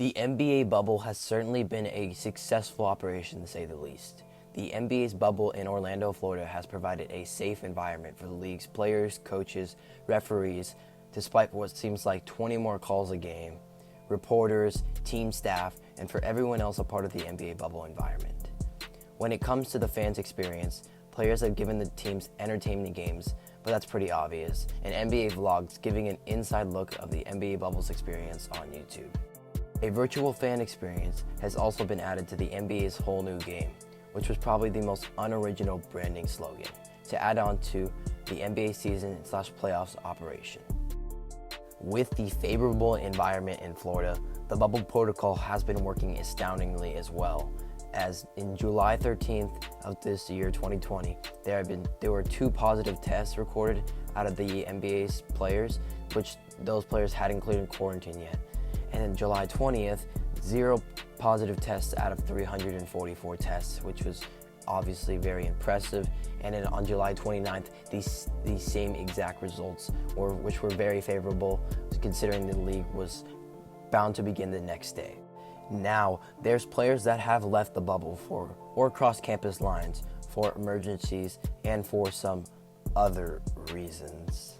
The NBA bubble has certainly been a successful operation, to say the least. The NBA's bubble in Orlando, Florida has provided a safe environment for the league's players, coaches, referees, despite what seems like 20 more calls a game, reporters, team staff, and for everyone else a part of the NBA bubble environment. When it comes to the fans' experience, players have given the teams entertaining games, but that's pretty obvious, and NBA vlogs giving an inside look of the NBA bubble's experience on YouTube. A virtual fan experience has also been added to the NBA's whole new game, which was probably the most unoriginal branding slogan, to add on to the NBA season/playoffs operation. With the favorable environment in Florida, the bubble protocol has been working astoundingly as well, as in July 13th of this year, 2020, there were 2 positive tests recorded out of the NBA's players, which those players hadn't included in quarantine yet. And on July 20th, 0 positive tests out of 344 tests, which was obviously very impressive. And then on July 29th, these same exact results, which were very favorable, considering the league was bound to begin the next day. Now, there's players that have left the bubble or crossed campus lines for emergencies and for some other reasons.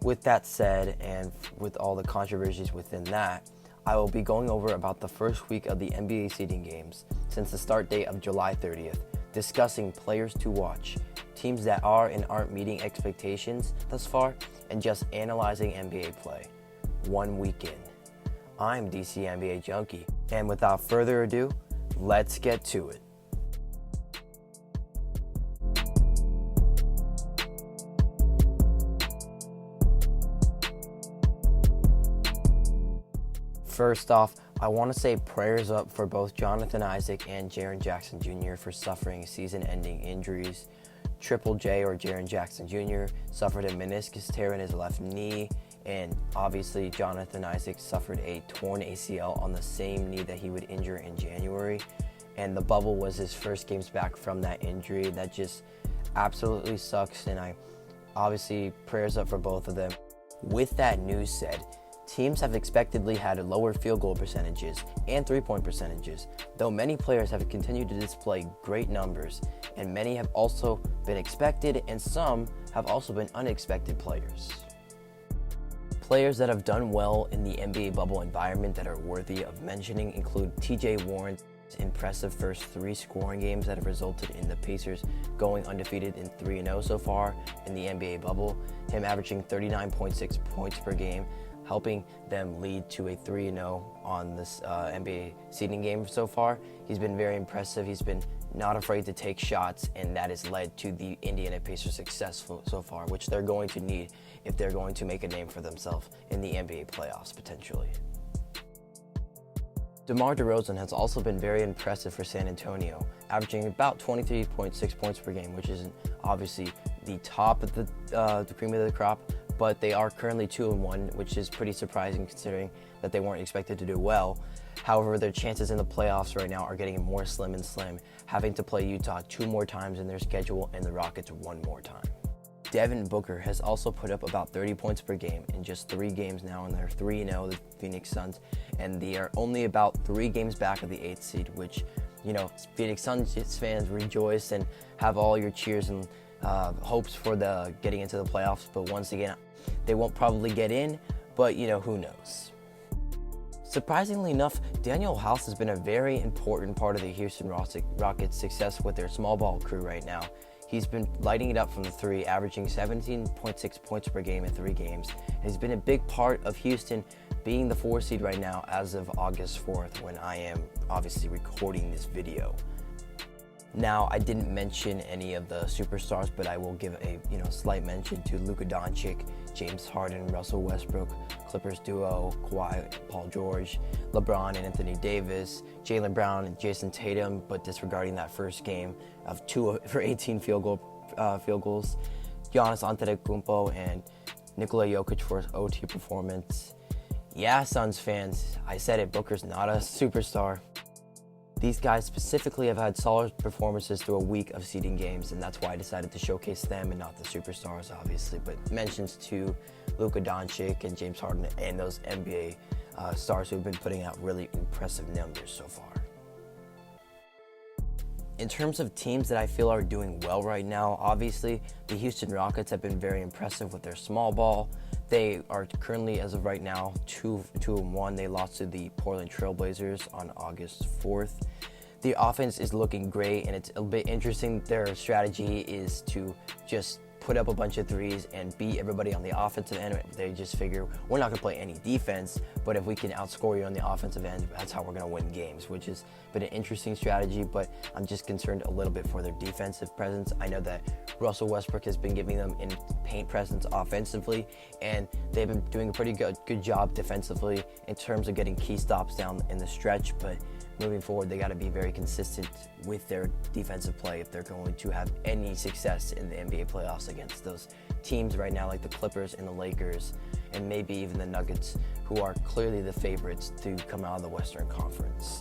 With that said, and with all the controversies within that, I will be going over about the first week of the NBA seeding games since the start date of July 30th, discussing players to watch, teams that are and aren't meeting expectations thus far, and just analyzing NBA play. 1 week in. I'm DC NBA Junkie, and without further ado, let's get to it. First off, I want to say prayers up for both Jonathan Isaac and Jaren Jackson Jr. for suffering season-ending injuries. Triple J, or Jaren Jackson Jr., suffered a meniscus tear in his left knee, and obviously Jonathan Isaac suffered a torn ACL on the same knee that he would injure in January, and the bubble was his first games back from that injury. That just absolutely sucks, and I obviously prayers up for both of them. With that news said, teams have expectedly had lower field goal percentages and three-point percentages, though many players have continued to display great numbers, and many have also been expected and some have also been unexpected players. Players that have done well in the NBA bubble environment that are worthy of mentioning include TJ Warren's impressive first 3 scoring games that have resulted in the Pacers going undefeated in 3-0 so far in the NBA bubble, him averaging 39.6 points per game, helping them lead to a 3-0 on this NBA seeding game so far. He's been very impressive. He's been not afraid to take shots, and that has led to the Indiana Pacers' success so far, which they're going to need if they're going to make a name for themselves in the NBA playoffs potentially. DeMar DeRozan has also been very impressive for San Antonio, averaging about 23.6 points per game, which isn't obviously the top of the cream of the crop, but they are currently 2-1, which is pretty surprising considering that they weren't expected to do well. However, their chances in the playoffs right now are getting more slim and slim, having to play Utah 2 more times in their schedule and the Rockets 1 more time. Devin Booker has also put up about 30 points per game in just 3 games now, and they're 3-0, the Phoenix Suns, and they are only about 3 games back of the 8th seed, which, you know, Phoenix Suns fans rejoice and have all your cheers and hopes for the getting into the playoffs, but once again, they won't probably get in, but you know, who knows. Surprisingly enough, Daniel House has been a very important part of the Houston Rockets' success with their small ball crew right now. He's been lighting it up from the 3, averaging 17.6 points per game in 3 games. And he's been a big part of Houston being the 4 seed right now as of August 4th, when I am obviously recording this video. Now, I didn't mention any of the superstars, but I will give a slight mention to Luka Doncic, James Harden, Russell Westbrook, Clippers duo, Kawhi, Paul George, LeBron and Anthony Davis, Jaylen Brown and Jason Tatum, but disregarding that first game of 2 for 18 field goals, Giannis Antetokounmpo and Nikola Jokic for his OT performance. Yeah, Suns fans, I said it, Booker's not a superstar. These guys specifically have had solid performances through a week of seeding games, and that's why I decided to showcase them and not the superstars, obviously. But mentions to Luka Doncic and James Harden and those NBA stars who have been putting out really impressive numbers so far. In terms of teams that I feel are doing well right now, obviously the Houston Rockets have been very impressive with their small ball. They are currently, as of right now, 2-1. They lost to the Portland Trail Blazers on August 4th. The offense is looking great, and it's a bit interesting. Their strategy is to just put up a bunch of threes and beat everybody on the offensive end. They just figure, we're not going to play any defense, but if we can outscore you on the offensive end, that's how we're going to win games, which has been an interesting strategy, but I'm just concerned a little bit for their defensive presence. I know that Russell Westbrook has been giving them in paint presence offensively, and they've been doing a pretty good job defensively in terms of getting key stops down in the stretch, but moving forward, they got to be very consistent with their defensive play if they're going to have any success in the NBA playoffs against those teams right now, like the Clippers and the Lakers, and maybe even the Nuggets, who are clearly the favorites to come out of the Western Conference.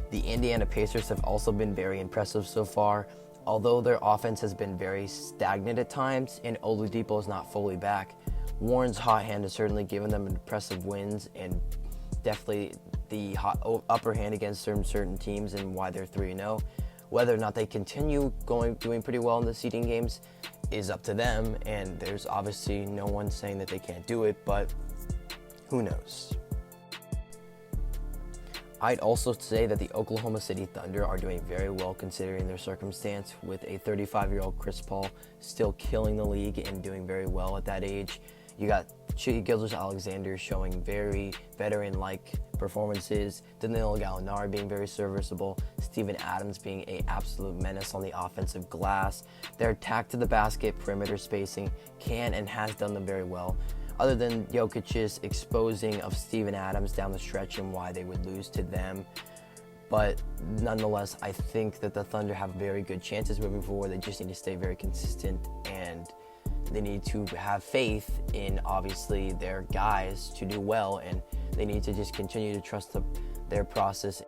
The Indiana Pacers have also been very impressive so far. Although their offense has been very stagnant at times and Oladipo is not fully back, Warren's hot hand has certainly given them impressive wins and definitely the upper hand against certain teams and why they're 3-0. Whether or not they continue doing pretty well in the seeding games is up to them, and there's obviously no one saying that they can't do it, but who knows. I'd also say that the Oklahoma City Thunder are doing very well considering their circumstance, with a 35-year-old Chris Paul still killing the league and doing very well at that age. You got Shai Gilgeous-Alexander showing very veteran-like performances, Danilo Gallinari being very serviceable, Steven Adams being an absolute menace on the offensive glass. Their attack to the basket, perimeter spacing can and has done them very well, other than Jokic's exposing of Steven Adams down the stretch and why they would lose to them. But nonetheless, I think that the Thunder have very good chances moving forward. They just need to stay very consistent, and they need to have faith in, obviously, their guys to do well, and they need to just continue to trust their process.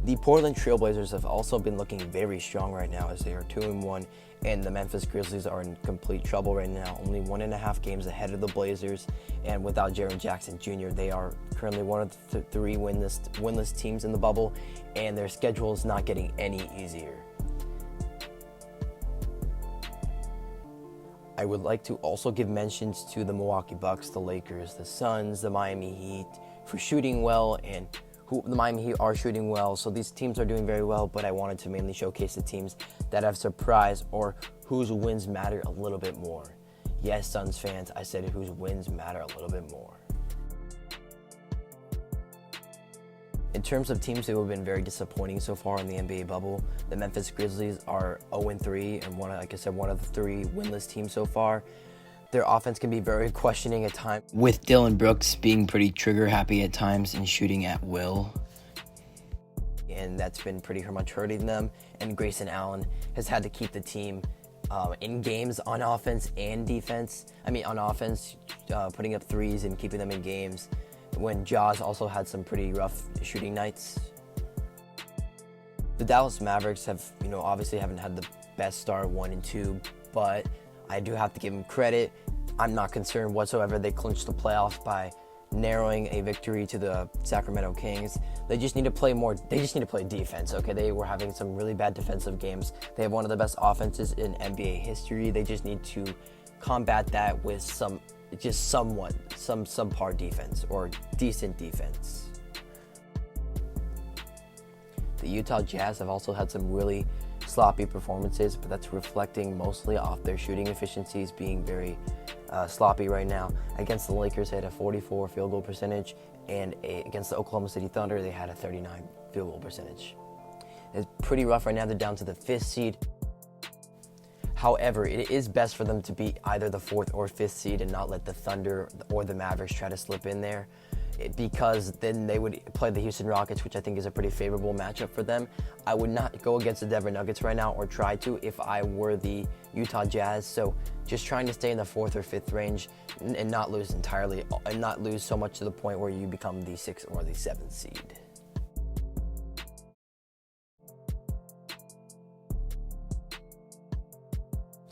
The Portland Trail Blazers have also been looking very strong right now as they are 2-1, and the Memphis Grizzlies are in complete trouble right now, only 1.5 games ahead of the Blazers, and without Jaren Jackson Jr., they are currently one of the 3 winless teams in the bubble, and their schedule is not getting any easier. I would like to also give mentions to the Milwaukee Bucks, the Lakers, the Suns, the Miami Heat for shooting well, and the Miami Heat are shooting well, so these teams are doing very well, but I wanted to mainly showcase the teams that have surprised or whose wins matter a little bit more. Yes, Suns fans, I said whose wins matter a little bit more. In terms of teams who have been very disappointing so far in the NBA bubble, the Memphis Grizzlies are 0-3 and like I said, one of the 3 winless teams so far. Their offense can be very questioning at times, with Dillon Brooks being pretty trigger happy at times and shooting at will. And that's been pretty much hurting them. And Grayson Allen has had to keep the team in games on offense and defense. On offense, putting up threes and keeping them in games, when Jaws also had some pretty rough shooting nights. The Dallas Mavericks have, obviously haven't had the best start 1 and 2, but I do have to give them credit. I'm not concerned whatsoever. They clinched the playoffs by narrowing a victory to the Sacramento Kings. They just need to play more. They just need to play defense, okay? They were having some really bad defensive games. They have one of the best offenses in NBA history. They just need to combat that with some subpar defense or decent defense. The Utah Jazz have also had some really sloppy performances, but that's reflecting mostly off their shooting efficiencies being very sloppy right now. Against the Lakers, they had a 44 field goal percentage, and against the Oklahoma City Thunder, they had a 39 field goal percentage. It's pretty rough right now. They're down to the 5th seed. However, it is best for them to be either the 4th or 5th seed and not let the Thunder or the Mavericks try to slip in there, because then they would play the Houston Rockets, which I think is a pretty favorable matchup for them. I would not go against the Denver Nuggets right now, or try to if I were the Utah Jazz. So just trying to stay in the 4th or 5th range and not lose entirely, and not lose so much to the point where you become the 6th or the 7th seed.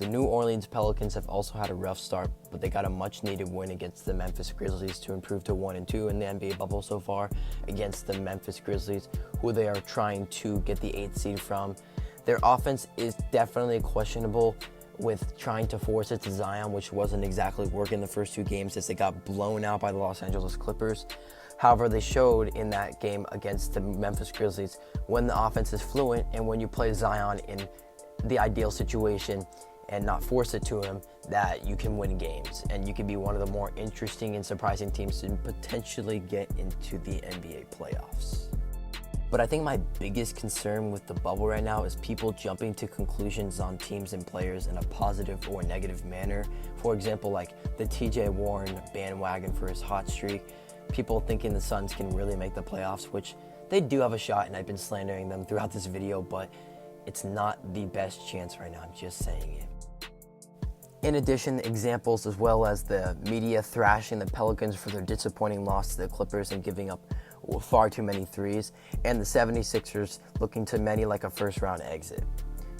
The New Orleans Pelicans have also had a rough start, but they got a much-needed win against the Memphis Grizzlies to improve to 1-2 in the NBA bubble so far against the Memphis Grizzlies, who they are trying to get the 8th seed from. Their offense is definitely questionable with trying to force it to Zion, which wasn't exactly working the first 2 games as they got blown out by the Los Angeles Clippers. However, they showed in that game against the Memphis Grizzlies when the offense is fluent and when you play Zion in the ideal situation and not force it to him, that you can win games and you can be one of the more interesting and surprising teams to potentially get into the NBA playoffs. But I think my biggest concern with the bubble right now is people jumping to conclusions on teams and players in a positive or negative manner. For example, like the TJ Warren bandwagon for his hot streak. People thinking the Suns can really make the playoffs, which they do have a shot, and I've been slandering them throughout this video, but it's not the best chance right now. I'm just saying it. In addition, examples as well as the media thrashing the Pelicans for their disappointing loss to the Clippers and giving up far too many threes, and the 76ers looking to many like a first-round exit.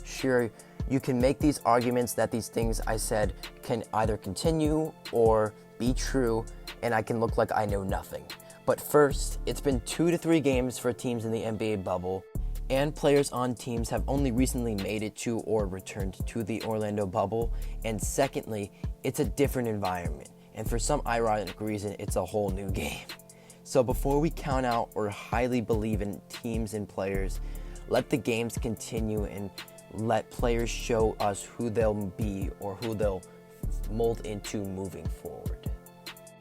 Sure, you can make these arguments that these things I said can either continue or be true, and I can look like I know nothing. But first, it's been 2 to 3 games for teams in the NBA bubble, and players on teams have only recently made it to or returned to the Orlando bubble. And secondly, it's a different environment, and for some ironic reason, it's a whole new game. So before we count out or highly believe in teams and players, let the games continue and let players show us who they'll be or who they'll mold into moving forward.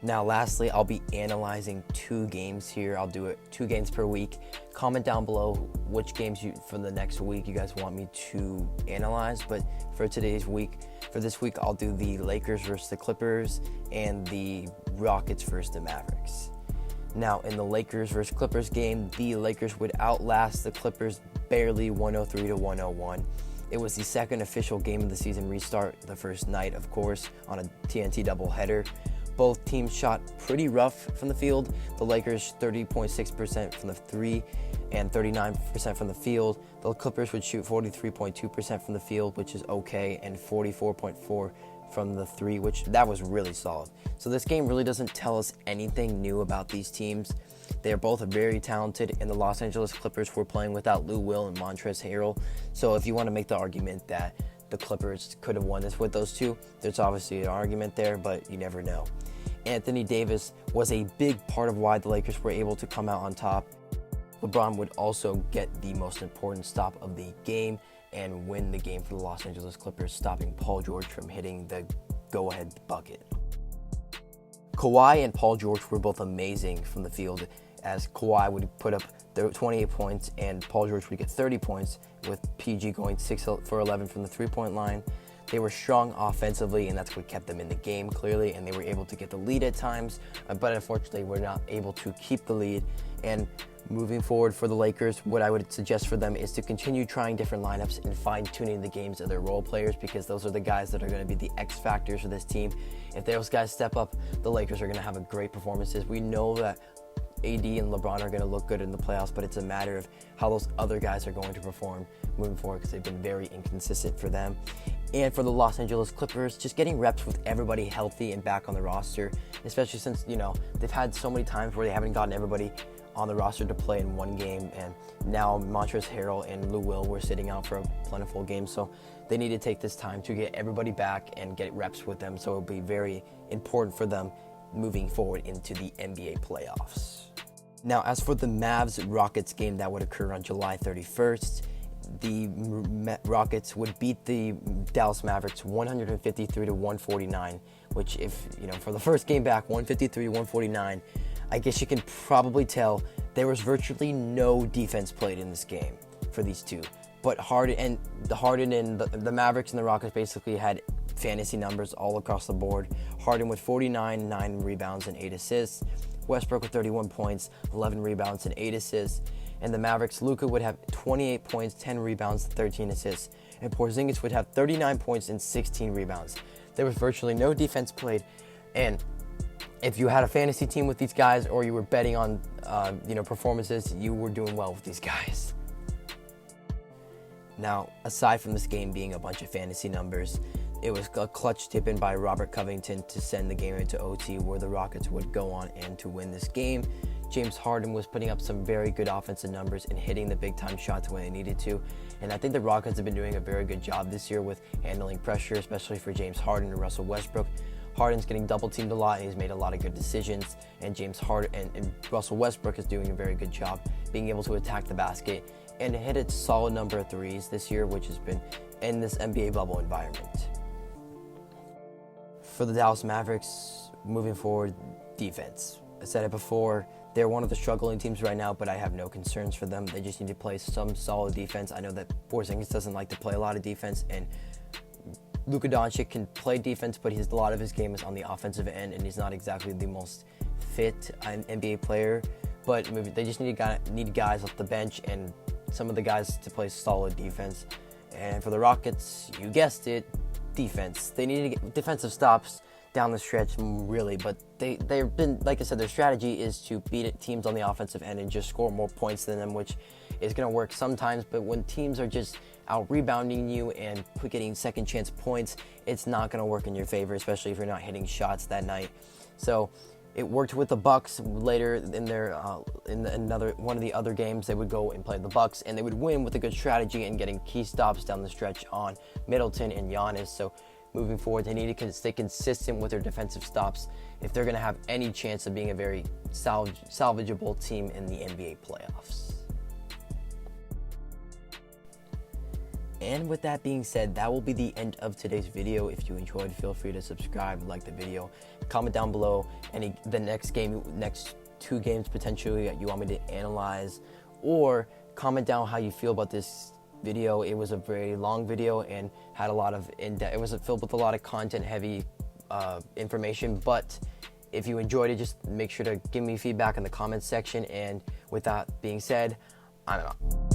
Now lastly, I'll be analyzing 2 games here. I'll do it 2 games per week. Comment down below which games for the next week you guys want me to analyze. But for this week, I'll do the Lakers versus the Clippers and the Rockets versus the Mavericks. Now in the Lakers versus Clippers game, the Lakers would outlast the Clippers barely 103 to 101. It was the second official game of the season restart, the first night, of course, on a TNT doubleheader. Both teams shot pretty rough from the field. The Lakers 30.6% from the 3 and 39% from the field. The Clippers would shoot 43.2% from the field, which is okay, and 44.4% from the 3, which that was really solid. So this game really doesn't tell us anything new about these teams. They are both very talented, and the Los Angeles Clippers were playing without Lou Will and Montrezl Harrell. So if you want to make the argument that the Clippers could have won this with those two, there's obviously an argument there, but you never know. Anthony Davis was a big part of why the Lakers were able to come out on top. LeBron would also get the most important stop of the game and win the game for the Los Angeles Clippers, stopping Paul George from hitting the go-ahead bucket. Kawhi and Paul George were both amazing from the field, as Kawhi would put up 28 points and Paul George would get 30 points, with PG going 6 for 11 from the three-point line. They were strong offensively, and that's what kept them in the game, clearly, and they were able to get the lead at times, but unfortunately were not able to keep the lead. And moving forward for the Lakers, what I would suggest for them is to continue trying different lineups and fine-tuning the games of their role players, because those are the guys that are going to be the X factors for this team. If those guys step up, the Lakers are going to have a great performances. We know that AD and LeBron are going to look good in the playoffs, but it's a matter of how those other guys are going to perform moving forward, because they've been very inconsistent for them. And for the Los Angeles Clippers, just getting reps with everybody healthy and back on the roster, especially since, they've had so many times where they haven't gotten everybody on the roster to play in one game, and now Montrezl Harrell and Lou Will were sitting out for a plentiful game, so they need to take this time to get everybody back and get reps with them, so it'll be very important for them moving forward into the NBA playoffs. Now, as for the Mavs-Rockets game that would occur on July 31st, the Rockets would beat the Dallas Mavericks 153 to 149, which for the first game back, 153 to 149, I guess you can probably tell there was virtually no defense played in this game for these two. But Harden and the Mavericks and the Rockets basically had fantasy numbers all across the board. Harden with 49, 9 rebounds, and 8 assists. Westbrook with 31 points, 11 rebounds, and 8 assists. And the Mavericks, Luka would have 28 points, 10 rebounds, 13 assists. And Porzingis would have 39 points and 16 rebounds. There was virtually no defense played. And if you had a fantasy team with these guys, or you were betting on performances, you were doing well with these guys. Now, aside from this game being a bunch of fantasy numbers, It was a clutch tip in by Robert Covington to send the game into OT, where the Rockets would go on and to win this game. James Harden was putting up some very good offensive numbers and hitting the big-time shots when they needed to. And I think the Rockets have been doing a very good job this year with handling pressure, especially for James Harden and Russell Westbrook. Harden's getting double-teamed a lot, and he's made a lot of good decisions. And James Harden and Russell Westbrook is doing a very good job being able to attack the basket and hit a solid number of threes this year, which has been in this NBA bubble environment. For the Dallas Mavericks, moving forward, defense. I said it before, they're one of the struggling teams right now, but I have no concerns for them. They just need to play some solid defense. I know that Porzingis doesn't like to play a lot of defense, and Luka Doncic can play defense, but a lot of his game is on the offensive end, and he's not exactly the most fit NBA player. But they just need guys off the bench and some of the guys to play solid defense. And for the Rockets, you guessed it, defense. They need to get defensive stops down the stretch, really, but they've been, like I said, their strategy is to beat teams on the offensive end and just score more points than them, which is going to work sometimes, but when teams are just out rebounding you and getting second chance points, it's not going to work in your favor, especially if you're not hitting shots that night. So it worked with the Bucks later in their another one of the other games. They would go and play the Bucks, and they would win with a good strategy and getting key stops down the stretch on Middleton and Giannis. So moving forward, they need to stay consistent with their defensive stops if they're going to have any chance of being a very salvageable team in the NBA playoffs. And with that being said, that will be the end of today's video. If you enjoyed, feel free to subscribe, like the video, comment down below the next two games potentially that you want me to analyze, or comment down how you feel about this video. It was a very long video and had a lot of it was filled with a lot of content heavy information, but if you enjoyed it, just make sure to give me feedback in the comments section. And with that being said, I'm out.